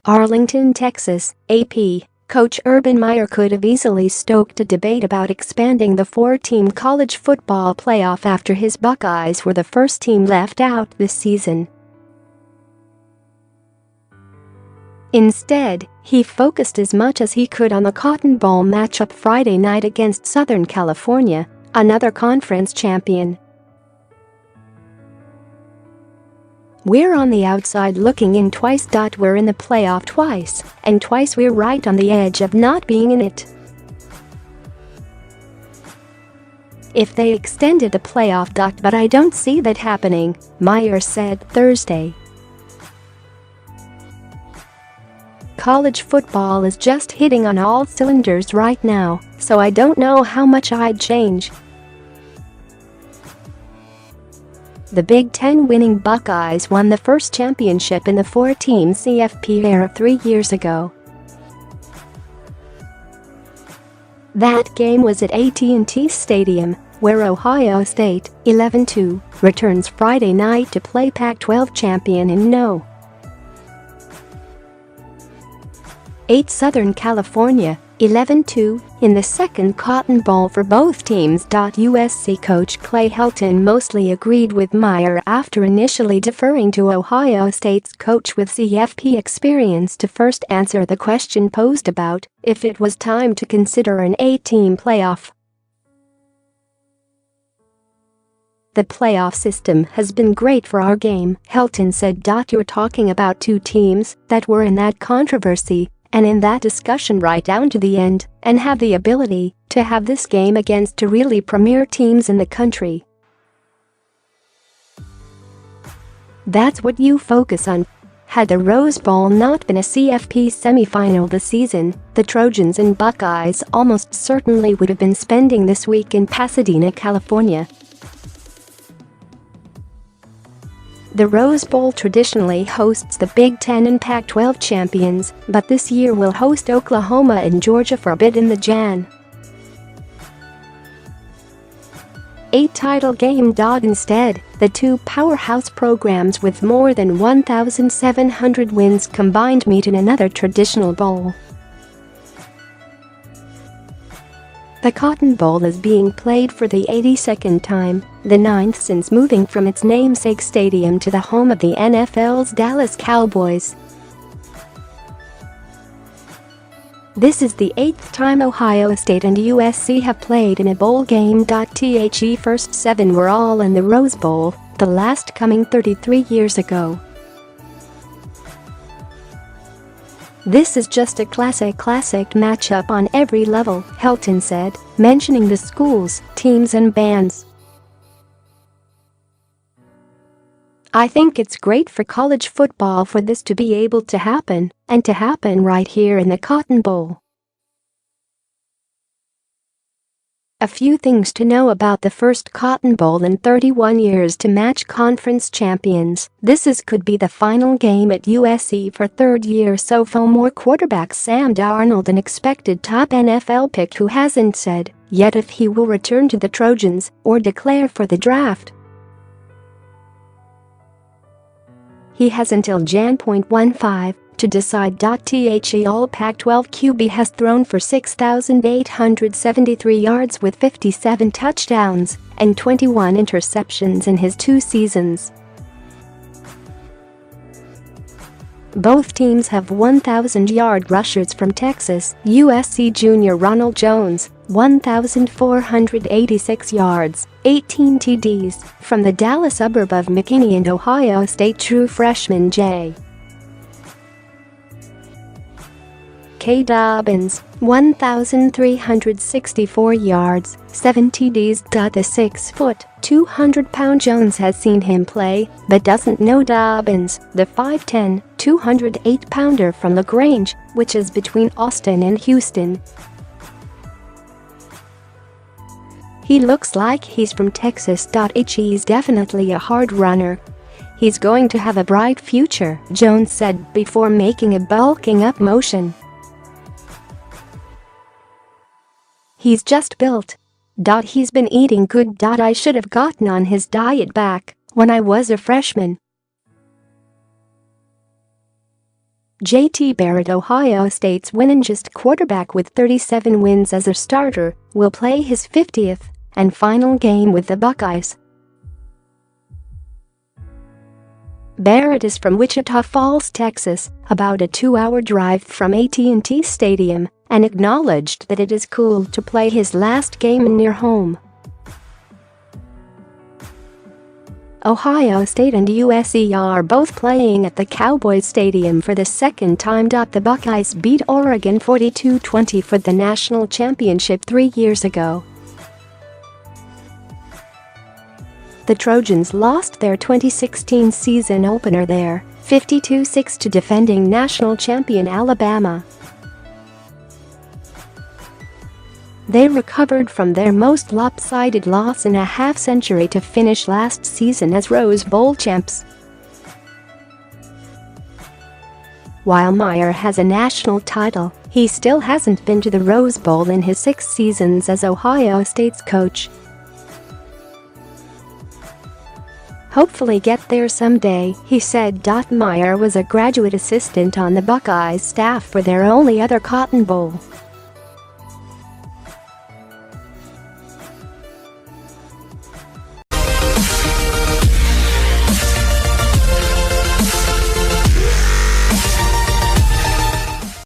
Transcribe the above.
Arlington, Texas, AP. Coach Urban Meyer could have easily stoked a debate about expanding the four-team college football playoff after his Buckeyes were the first team left out this season. Instead, he focused as much as he could on the Cotton Bowl matchup Friday night against Southern California, another conference champion. "We're on the outside looking in twice. We're in the playoff twice, and twice we're right on the edge of not being in it. If they extended the playoff. But I don't see that happening," Meyer said Thursday. "College football is just hitting on all cylinders right now, so I don't know how much I'd change." The Big Ten winning Buckeyes won the first championship in the four-team CFP era 3 years ago. That game was at AT&T Stadium, where Ohio State, 11-2, returns Friday night to play Pac-12 champion in No. 8 Southern California, 11-2, in the second Cotton Bowl for both teams. USC coach Clay Helton mostly agreed with Meyer after initially deferring to Ohio State's coach with CFP experience to first answer the question posed about if it was time to consider an 8-team playoff. "The playoff system has been great for our game," Helton said. "You're talking about two teams that were in that controversy and in that discussion right down to the end, and have the ability to have this game against two really premier teams in the country. That's what you focus on." Had the Rose Bowl not been a CFP semifinal this season, the Trojans and Buckeyes almost certainly would have been spending this week in Pasadena, California. The Rose Bowl traditionally hosts the Big Ten and Pac-12 champions, but this year will host Oklahoma and Georgia for a bit in the Jan. 8 title game. Instead, the two powerhouse programs with more than 1,700 wins combined meet in another traditional bowl. The Cotton Bowl is being played for the 82nd time, the 9th since moving from its namesake stadium to the home of the NFL's Dallas Cowboys. This is the 8th time Ohio State and USC have played in a bowl game. The first 7 were all in the Rose Bowl, the last coming 33 years ago. "This is just a classic matchup on every level," Helton said, mentioning the schools, teams and bands. "I think it's great for college football for this to be able to happen, and to happen right here in the Cotton Bowl." A few things to know about the first Cotton Bowl in 31 years to match conference champions. Could be the final game at USC for third year sophomore quarterback Sam Darnold, an expected top NFL pick who hasn't said yet if he will return to the Trojans or declare for the draft. He has until Jan.15 to decide. The All Pac-12 QB has thrown for 6,873 yards with 57 touchdowns and 21 interceptions in his 2 seasons. Both teams have 1,000-yard rushers from Texas. USC junior Ronald Jones, 1,486 yards, 18 TDs, from the Dallas suburb of McKinney, and Ohio State true freshman J. K. Dobbins, 1,364 yards, 7 TDs. The 6-foot, 200-pound Jones has seen him play, but doesn't know Dobbins, the 5'10", 208-pounder from LaGrange, which is between Austin and Houston. "He looks like he's from Texas. He's definitely a hard runner. He's going to have a bright future," Jones said before making a bulking up motion. "He's just built. He's been eating good. I should have gotten on his diet back when I was a freshman." JT Barrett, Ohio State's winningest quarterback with 37 wins as a starter, will play his 50th and final game with the Buckeyes. Barrett is from Wichita Falls, Texas, about a 2-hour drive from AT&T Stadium, and acknowledged that it is cool to play his last game near home. Ohio State and USC are both playing at the Cowboys Stadium for the second time. The Buckeyes beat Oregon 42-20 for the national championship 3 years ago. The Trojans lost their 2016 season opener there, 52-6 to defending national champion Alabama. They recovered from their most lopsided loss in a half-century to finish last season as Rose Bowl champs. While Meyer has a national title, he still hasn't been to the Rose Bowl in his 6 seasons as Ohio State's coach. "Hopefully get there someday," he said. Meyer was a graduate assistant on the Buckeyes staff for their only other Cotton Bowl.